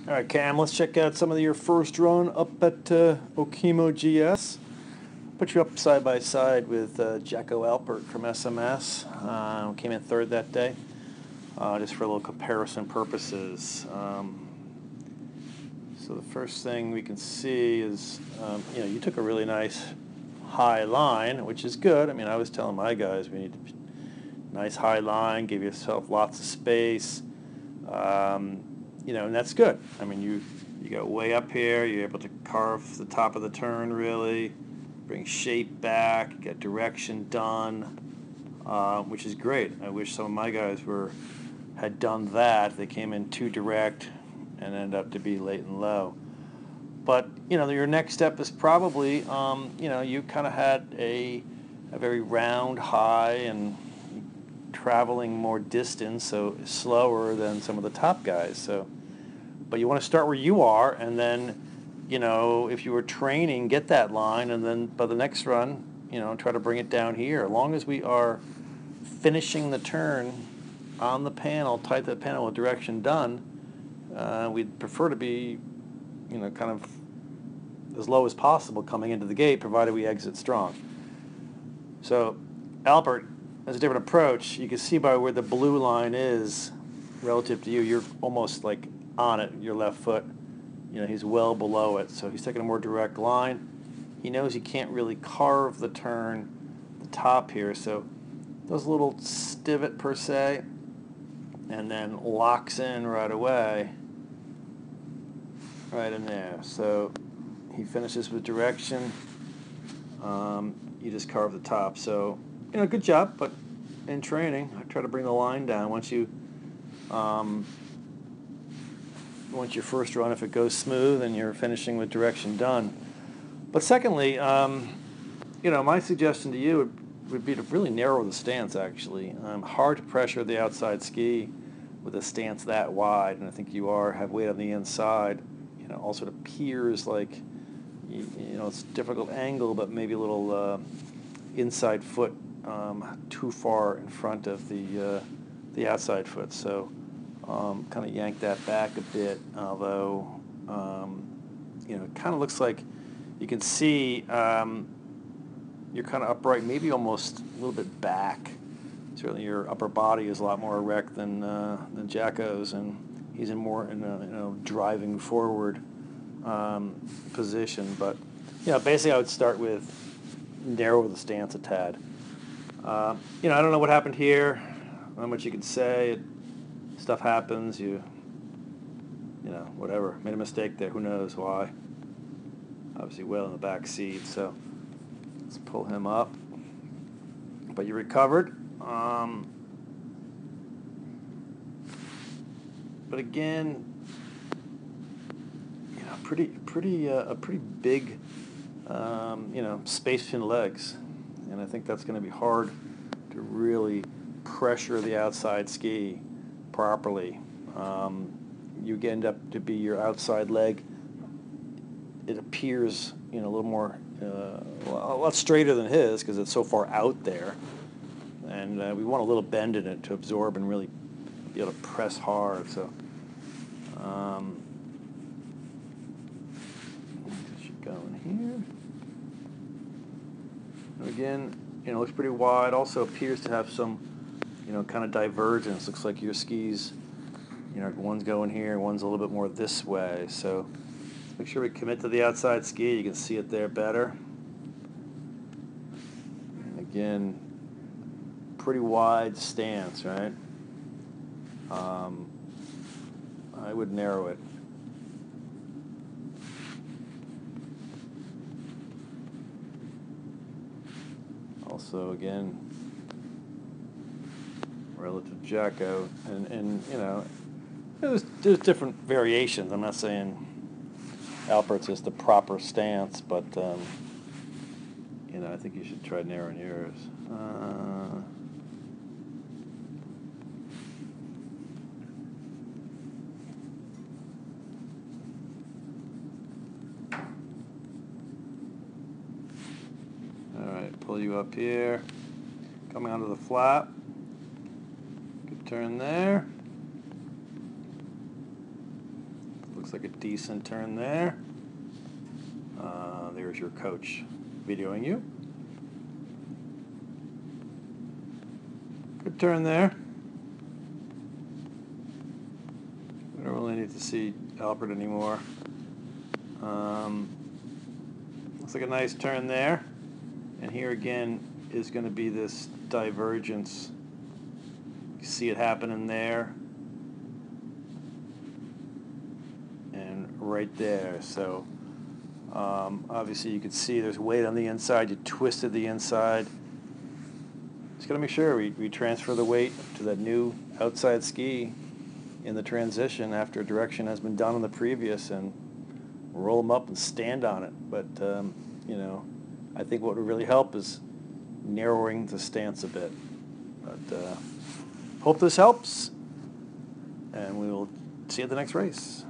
All right, Cam, let's check out some of your first run up at Okemo GS. Put you up side by side with Jacko Alpert from SMS. Came in third that day, just for a little comparison purposes. So the first thing we can see is, you took a really nice high line, which is good. I mean, I was telling my guys we need a nice high line, give yourself lots of space. And that's good. I mean, you go way up here, you're able to carve the top of the turn really, bring shape back, get direction done, which is great. I wish some of my guys had done that. They came in too direct and ended up to be late and low. But, your next step is probably, you kind of had a very round high and traveling more distance, so slower than some of the top guys. But you want to start where you are, and then, if you were training, get that line, and then by the next run, try to bring it down here. As long as we are finishing the turn on the panel, tight the panel with direction done, we'd prefer to be, kind of as low as possible coming into the gate, provided we exit strong. So, Albert has a different approach. You can see by where the blue line is relative to you, you're almost like on it, your left foot. He's well below it, so he's taking a more direct line. He knows he can't really carve the turn, the top here, so does a little stivot per se, and then locks in right away, right in there. So he finishes with direction. You just carve the top. So, good job, but in training, I try to bring the line down. Once your first run, if it goes smooth and you're finishing with direction done. But secondly, my suggestion to you would be to really narrow the stance, actually. Hard to pressure the outside ski with a stance that wide, and I think you have weight on the inside. Also it appears like, it's a difficult angle, but maybe a little inside foot too far in front of the outside foot. So kind of yank that back a bit, although it kind of looks like you can see you're kind of upright, maybe almost a little bit back. Certainly your upper body is a lot more erect than Jacko's, and he's in a driving forward position. But basically I would start with narrow the stance a tad. I don't know what happened here, not much you can say. Stuff happens, whatever. Made a mistake there, who knows why. Obviously well in the back seat, so let's pull him up. But you recovered. But again, a pretty big, space between legs, and I think that's going to be hard to really pressure the outside ski properly. You end up to be your outside leg. It appears, a little more, a lot straighter than his because it's so far out there, and we want a little bend in it to absorb and really be able to press hard. So. Going here. And again, looks pretty wide. Also appears to have some, kind of divergence. Looks like your skis, one's going here, one's a little bit more this way. So make sure we commit to the outside ski. You can see it there better. And again, pretty wide stance, right? I would narrow it. Also, again, relative to Jacko, and there's different variations. I'm not saying Alpert's is the proper stance, but I think you should try narrowing yours. Pull you up here, coming onto the flap. Good turn there. Looks like a decent turn there. There's your coach videoing you. Good turn there. We don't really need to see Albert anymore. Looks like a nice turn there. And here again is going to be this divergence. You see it happening there. And right there. So obviously you can see there's weight on the inside. You twisted the inside. Just got to make sure we transfer the weight to that new outside ski in the transition after direction has been done on the previous, and roll them up and stand on it. But you know, I think what would really help is narrowing the stance a bit. But hope this helps, and we will see you at the next race.